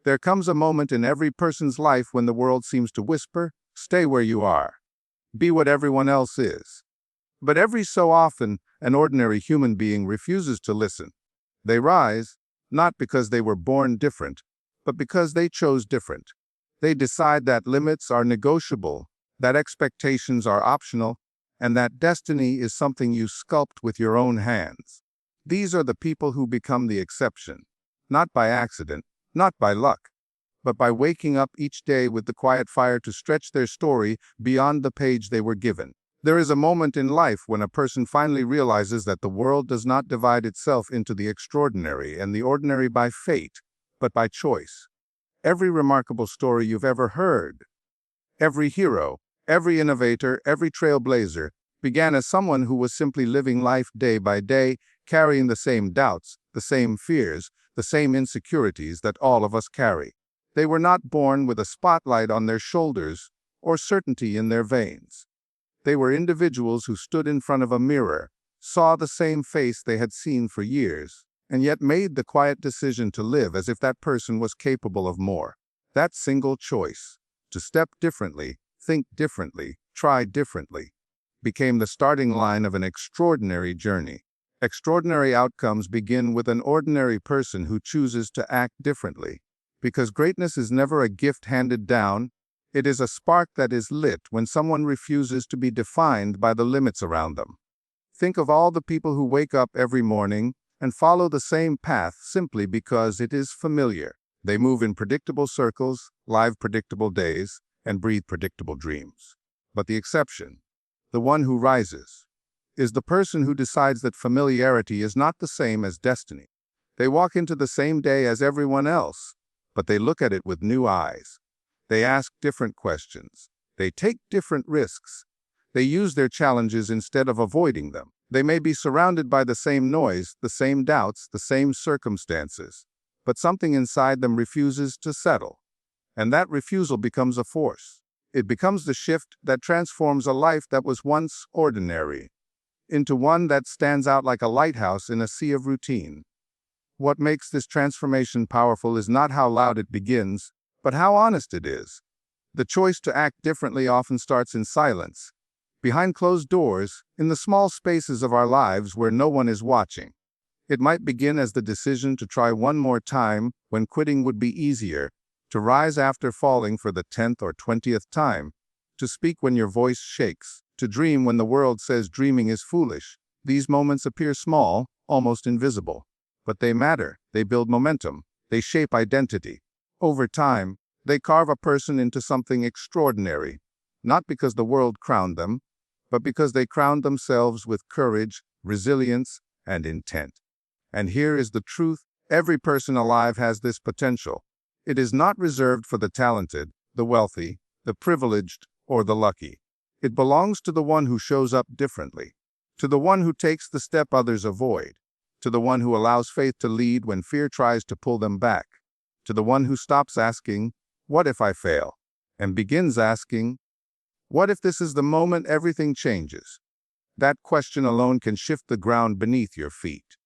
There comes a moment in every person's life when the world seems to whisper, "Stay where you are. Be what everyone else is." But every so often, an ordinary human being refuses to listen. They rise, not because they were born different, but because they chose different. They decide that limits are negotiable, that expectations are optional, and that destiny is something you sculpt with your own hands. These are the people who become the exception, not by accident, not by luck, but by waking up each day with the quiet fire to stretch their story beyond the page they were given. There is a moment in life when a person finally realizes that the world does not divide itself into the extraordinary and the ordinary by fate, but by choice. Every remarkable story you've ever heard, every hero, every innovator, every trailblazer, began as someone who was simply living life day by day, carrying the same doubts, the same fears, the same insecurities that all of us carry. They were not born with a spotlight on their shoulders or certainty in their veins. They were individuals who stood in front of a mirror, saw the same face they had seen for years, and yet made the quiet decision to live as if that person was capable of more. That single choice, to step differently, think differently, try differently, became the starting line of an extraordinary journey. Extraordinary outcomes begin with an ordinary person who chooses to act differently. Because greatness is never a gift handed down, it is a spark that is lit when someone refuses to be defined by the limits around them. Think of all the people who wake up every morning and follow the same path simply because it is familiar. They move in predictable circles, live predictable days, and breathe predictable dreams. But the exception, the one who rises, is the person who decides that familiarity is not the same as destiny. They walk into the same day as everyone else, but they look at it with new eyes. They ask different questions. They take different risks. They use their challenges instead of avoiding them. They may be surrounded by the same noise, the same doubts, the same circumstances, but something inside them refuses to settle. And that refusal becomes a force. It becomes the shift that transforms a life that was once ordinary into one that stands out like a lighthouse in a sea of routine. What makes this transformation powerful is not how loud it begins, but how honest it is. The choice to act differently often starts in silence, behind closed doors, in the small spaces of our lives where no one is watching. It might begin as the decision to try one more time when quitting would be easier, to rise after falling for the 10th or 20th time, to speak when your voice shakes, to dream when the world says dreaming is foolish. These moments appear small, almost invisible. But they matter. They build momentum. They shape identity. Over time, they carve a person into something extraordinary, not because the world crowned them, but because they crowned themselves with courage, resilience, and intent. And here is the truth: every person alive has this potential. It is not reserved for the talented, the wealthy, the privileged, or the lucky. It belongs to the one who shows up differently, to the one who takes the step others avoid, to the one who allows faith to lead when fear tries to pull them back, to the one who stops asking, "What if I fail?" and begins asking, "What if this is the moment everything changes?" That question alone can shift the ground beneath your feet.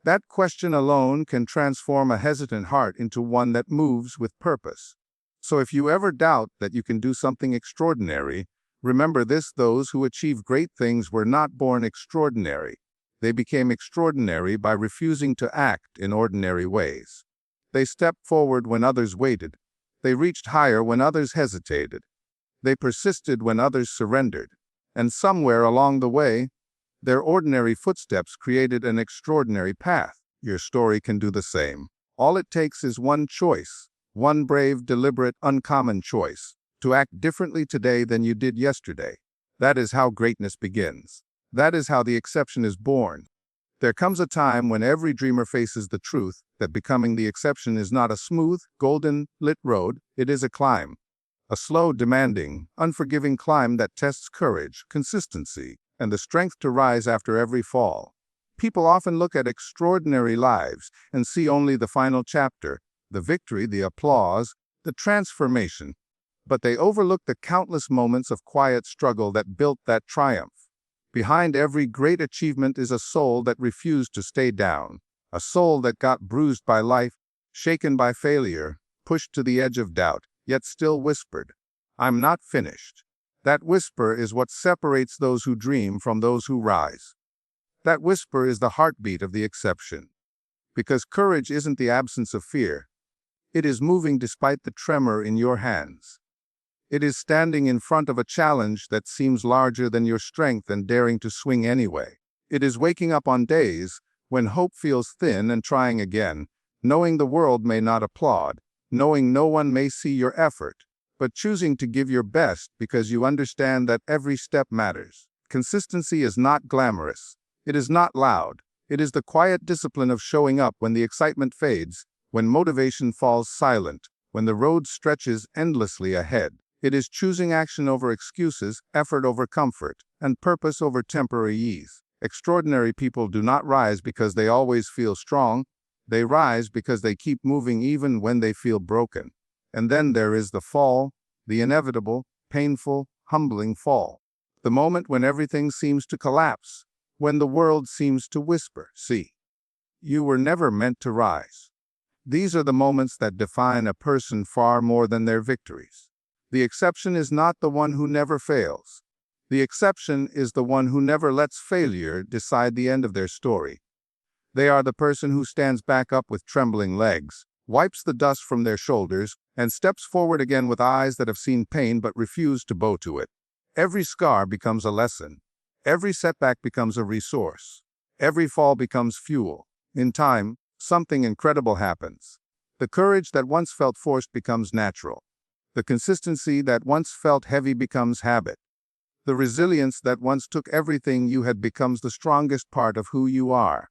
That question alone can transform a hesitant heart into one that moves with purpose. So if you ever doubt that you can do something extraordinary, remember this: those who achieve great things were not born extraordinary. They became extraordinary by refusing to act in ordinary ways. They stepped forward when others waited. They reached higher when others hesitated. They persisted when others surrendered. And somewhere along the way, their ordinary footsteps created an extraordinary path. Your story can do the same. All it takes is one choice, one brave, deliberate, uncommon choice, to act differently today than you did yesterday. That is how greatness begins. That is how the exception is born. There comes a time when every dreamer faces the truth that becoming the exception is not a smooth, golden, lit road. It is a climb. A slow, demanding, unforgiving climb that tests courage, consistency, and the strength to rise after every fall. People often look at extraordinary lives and see only the final chapter, the victory, the applause, the transformation. But they overlook the countless moments of quiet struggle that built that triumph. Behind every great achievement is a soul that refused to stay down, a soul that got bruised by life, shaken by failure, pushed to the edge of doubt, yet still whispered, "I'm not finished." That whisper is what separates those who dream from those who rise. That whisper is the heartbeat of the exception. Because courage isn't the absence of fear. It is moving despite the tremor in your hands. It is standing in front of a challenge that seems larger than your strength and daring to swing anyway. It is waking up on days when hope feels thin and trying again, knowing the world may not applaud, knowing no one may see your effort, but choosing to give your best because you understand that every step matters. Consistency is not glamorous. It is not loud. It is the quiet discipline of showing up when the excitement fades, when motivation falls silent, when the road stretches endlessly ahead. It is choosing action over excuses, effort over comfort, and purpose over temporary ease. Extraordinary people do not rise because they always feel strong. They rise because they keep moving even when they feel broken. And then there is the fall, the inevitable, painful, humbling fall. The moment when everything seems to collapse, when the world seems to whisper, "See, you were never meant to rise." These are the moments that define a person far more than their victories. The exception is not the one who never fails. The exception is the one who never lets failure decide the end of their story. They are the person who stands back up with trembling legs, wipes the dust from their shoulders, and steps forward again with eyes that have seen pain but refuse to bow to it. Every scar becomes a lesson. Every setback becomes a resource. Every fall becomes fuel. In time, something incredible happens. The courage that once felt forced becomes natural. The consistency that once felt heavy becomes habit. The resilience that once took everything you had becomes the strongest part of who you are.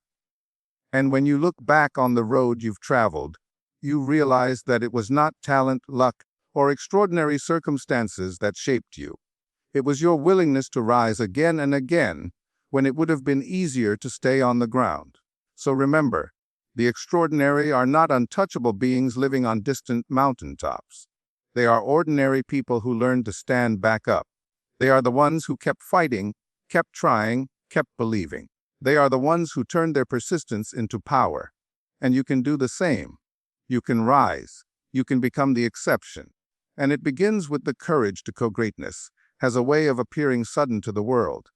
And when you look back on the road you've traveled, you realize that it was not talent, luck, or extraordinary circumstances that shaped you. It was your willingness to rise again and again when it would have been easier to stay on the ground. So remember, the extraordinary are not untouchable beings living on distant mountaintops. They are ordinary people who learned to stand back up. They are the ones who kept fighting, kept trying, kept believing. They are the ones who turned their persistence into power. And you can do the same. You can rise. You can become the exception. And it begins with the courage to co-greatness, has a way of appearing sudden to the world,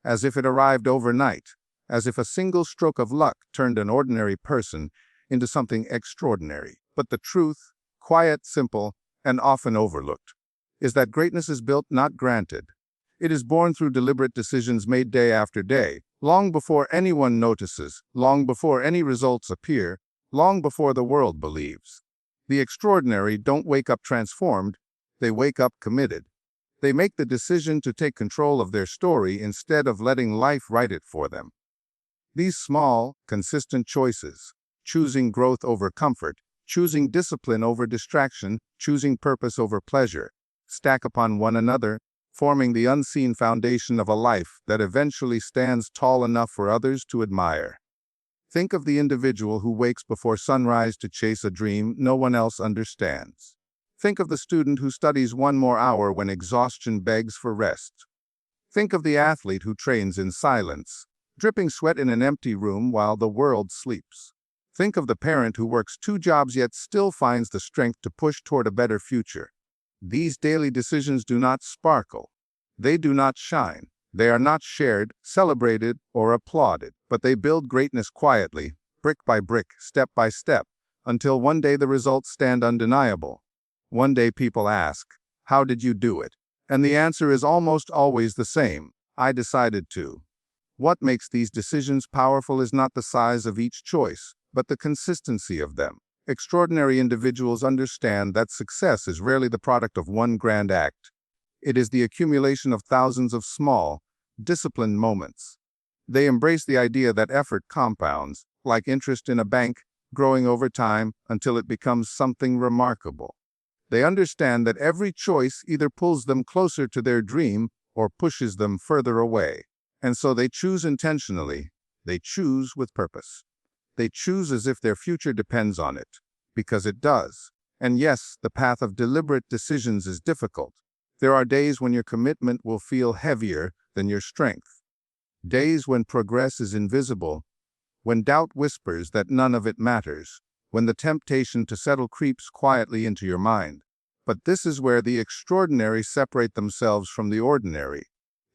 as if it arrived overnight, as if a single stroke of luck turned an ordinary person into something extraordinary. But the truth, quiet, simple, and often overlooked, is that greatness is built, not granted. It is born through deliberate decisions made day after day, long before anyone notices, long before any results appear, long before the world believes. The extraordinary don't wake up transformed, they wake up committed. They make the decision to take control of their story instead of letting life write it for them. These small, consistent choices, choosing growth over comfort, choosing discipline over distraction, choosing purpose over pleasure, stack upon one another, forming the unseen foundation of a life that eventually stands tall enough for others to admire. Think of the individual who wakes before sunrise to chase a dream no one else understands. Think of the student who studies one more hour when exhaustion begs for rest. Think of the athlete who trains in silence, dripping sweat in an empty room while the world sleeps. Think of the parent who works 2 jobs yet still finds the strength to push toward a better future. These daily decisions do not sparkle. They do not shine. They are not shared, celebrated, or applauded, but they build greatness quietly, brick by brick, step by step, until one day the results stand undeniable. One day people ask, "How did you do it?" And the answer is almost always the same: "I decided to." What makes these decisions powerful is not the size of each choice, but the consistency of them. Extraordinary individuals understand that success is rarely the product of one grand act. It is the accumulation of thousands of small, disciplined moments. They embrace the idea that effort compounds, like interest in a bank, growing over time until it becomes something remarkable. They understand that every choice either pulls them closer to their dream or pushes them further away. And so they choose intentionally. They choose with purpose. They choose as if their future depends on it, because it does. And yes, the path of deliberate decisions is difficult. There are days when your commitment will feel heavier than your strength. Days when progress is invisible, when doubt whispers that none of it matters, when the temptation to settle creeps quietly into your mind. But this is where the extraordinary separate themselves from the ordinary.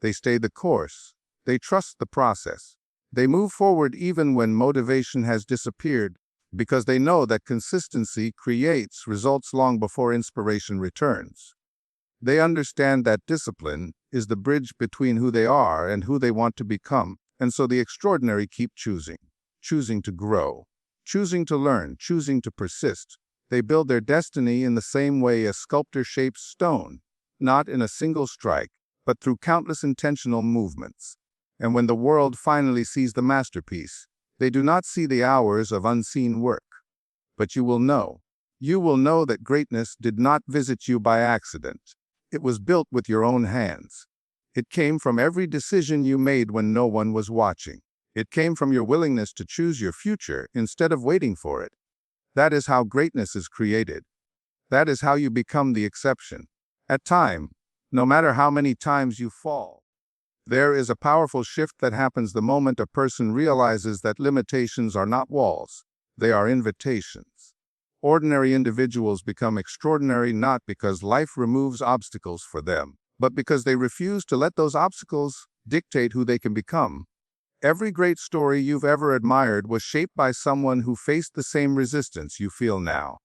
They stay the course. They trust the process. They move forward even when motivation has disappeared, because they know that consistency creates results long before inspiration returns. They understand that discipline is the bridge between who they are and who they want to become, and so the extraordinary keep choosing to grow, choosing to learn, choosing to persist. They build their destiny in the same way a sculptor shapes stone, not in a single strike, but through countless intentional movements. And when the world finally sees the masterpiece, they do not see the hours of unseen work. But you will know that greatness did not visit you by accident. It was built with your own hands. It came from every decision you made when no one was watching. It came from your willingness to choose your future instead of waiting for it. That is how greatness is created. That is how you become the exception. At time, no matter how many times you fall, there is a powerful shift that happens the moment a person realizes that limitations are not walls, they are invitations. Ordinary individuals become extraordinary not because life removes obstacles for them, but because they refuse to let those obstacles dictate who they can become. Every great story you've ever admired was shaped by someone who faced the same resistance you feel now.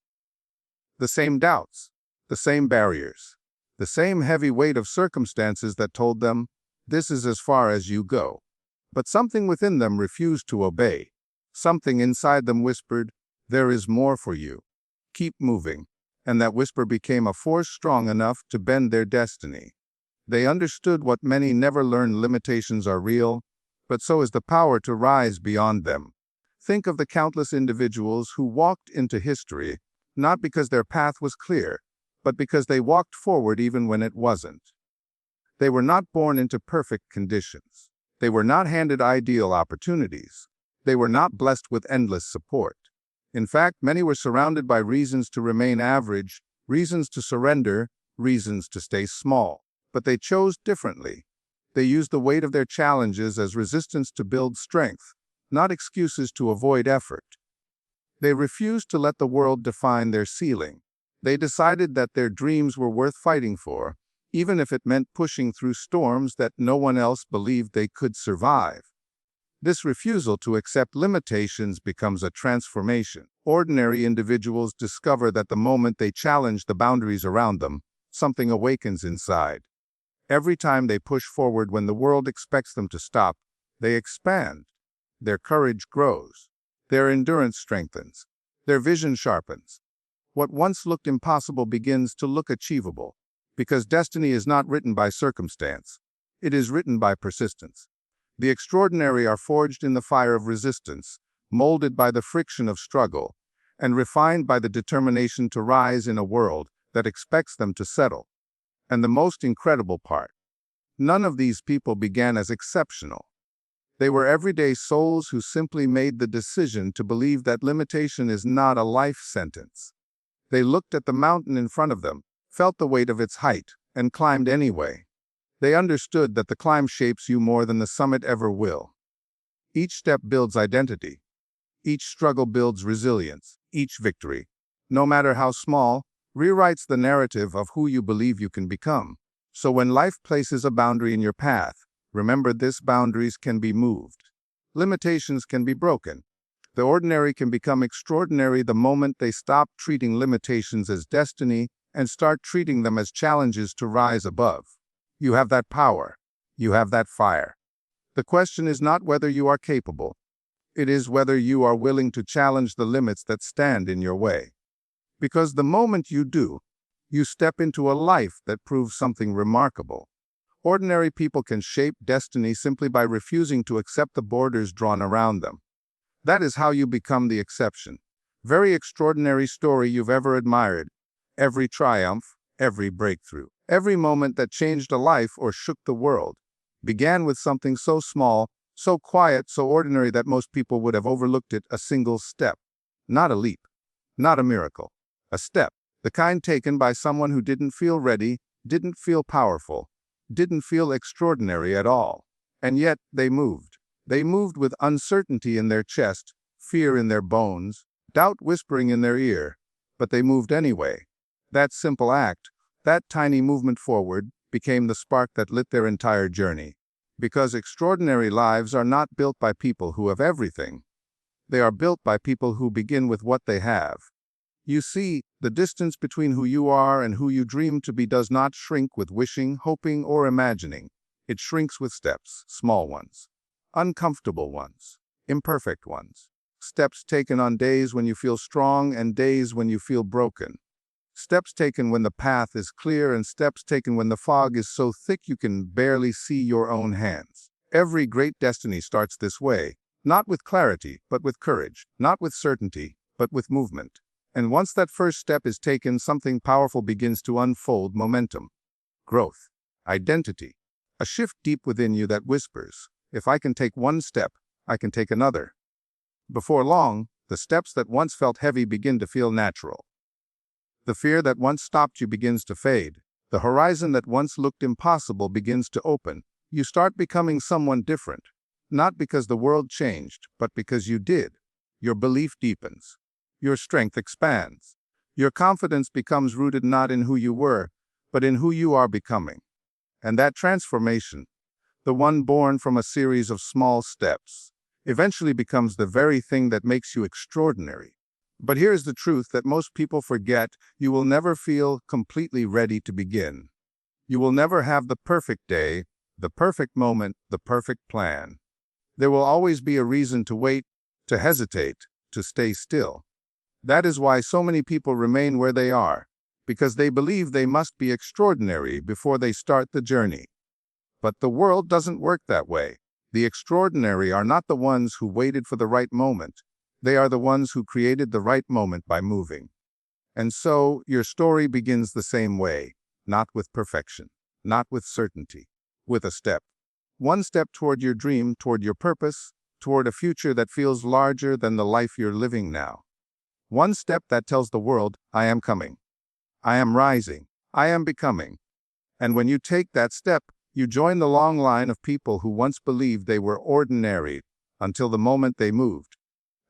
The same doubts, the same barriers, the same heavy weight of circumstances that told them, this is as far as you go. But something within them refused to obey. Something inside them whispered, there is more for you. Keep moving. And that whisper became a force strong enough to bend their destiny. They understood what many never learned: limitations are real, but so is the power to rise beyond them. Think of the countless individuals who walked into history, not because their path was clear, but because they walked forward even when it wasn't. They were not born into perfect conditions. They were not handed ideal opportunities. They were not blessed with endless support. In fact, many were surrounded by reasons to remain average, reasons to surrender, reasons to stay small. But they chose differently. They used the weight of their challenges as resistance to build strength, not excuses to avoid effort. They refused to let the world define their ceiling. They decided that their dreams were worth fighting for, even if it meant pushing through storms that no one else believed they could survive. This refusal to accept limitations becomes a transformation. Ordinary individuals discover that the moment they challenge the boundaries around them, something awakens inside. Every time they push forward when the world expects them to stop, they expand. Their courage grows. Their endurance strengthens. Their vision sharpens. What once looked impossible begins to look achievable. Because destiny is not written by circumstance. It is written by persistence. The extraordinary are forged in the fire of resistance, molded by the friction of struggle, and refined by the determination to rise in a world that expects them to settle. And the most incredible part, none of these people began as exceptional. They were everyday souls who simply made the decision to believe that limitation is not a life sentence. They looked at the mountain in front of them, felt the weight of its height, and climbed anyway. They understood that the climb shapes you more than the summit ever will. Each step builds identity. Each struggle builds resilience. Each victory, no matter how small, rewrites the narrative of who you believe you can become. So when life places a boundary in your path, remember this: boundaries can be moved. Limitations can be broken. The ordinary can become extraordinary the moment they stop treating limitations as destiny and start treating them as challenges to rise above. You have that power. You have that fire. The question is not whether you are capable. It is whether you are willing to challenge the limits that stand in your way. Because the moment you do, you step into a life that proves something remarkable. Ordinary people can shape destiny simply by refusing to accept the borders drawn around them. That is how you become the exception. Very extraordinary story you've ever admired. Every triumph, every breakthrough, every moment that changed a life or shook the world, began with something so small, so quiet, so ordinary that most people would have overlooked it: a single step. Not a leap, not a miracle. A step, the kind taken by someone who didn't feel ready, didn't feel powerful, didn't feel extraordinary at all. And yet they moved. They moved with uncertainty in their chest, fear in their bones, doubt whispering in their ear, but they moved anyway. That simple act, that tiny movement forward, became the spark that lit their entire journey. Because extraordinary lives are not built by people who have everything. They are built by people who begin with what they have. You see, the distance between who you are and who you dream to be does not shrink with wishing, hoping, or imagining. It shrinks with steps, small ones, uncomfortable ones, imperfect ones. Steps taken on days when you feel strong and days when you feel broken. Steps taken when the path is clear and steps taken when the fog is so thick you can barely see your own hands. Every great destiny starts this way, not with clarity, but with courage, not with certainty, but with movement. And once that first step is taken, something powerful begins to unfold: momentum, growth, identity, a shift deep within you that whispers, if I can take one step, I can take another. Before long, the steps that once felt heavy begin to feel natural. The fear that once stopped you begins to fade. The horizon that once looked impossible begins to open. You start becoming someone different, not because the world changed, but because you did. Your belief deepens. Your strength expands. Your confidence becomes rooted not in who you were, but in who you are becoming. And that transformation, the one born from a series of small steps, eventually becomes the very thing that makes you extraordinary. But here's the truth that most people forget: you will never feel completely ready to begin. You will never have the perfect day, the perfect moment, the perfect plan. There will always be a reason to wait, to hesitate, to stay still. That is why so many people remain where they are, because they believe they must be extraordinary before they start the journey. But the world doesn't work that way. The extraordinary are not the ones who waited for the right moment. They are the ones who created the right moment by moving. And so, your story begins the same way, not with perfection, not with certainty, with a step. One step toward your dream, toward your purpose, toward a future that feels larger than the life you're living now. One step that tells the world, I am coming. I am rising. I am becoming. And when you take that step, you join the long line of people who once believed they were ordinary until the moment they moved.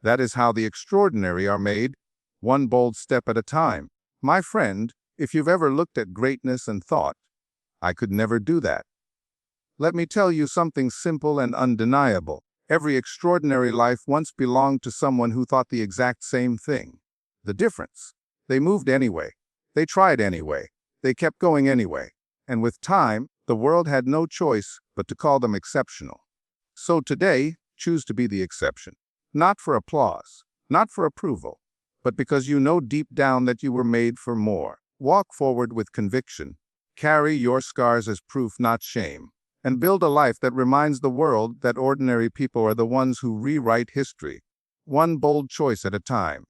That is how the extraordinary are made, one bold step at a time. My friend, if you've ever looked at greatness and thought, I could never do that, let me tell you something simple and undeniable. Every extraordinary life once belonged to someone who thought the exact same thing. The difference: they moved anyway. They tried anyway. They kept going anyway. And with time, the world had no choice but to call them exceptional. So today, choose to be the exception. Not for applause, not for approval, but because you know deep down that you were made for more. Walk forward with conviction. Carry your scars as proof, not shame. And build a life that reminds the world that ordinary people are the ones who rewrite history, one bold choice at a time.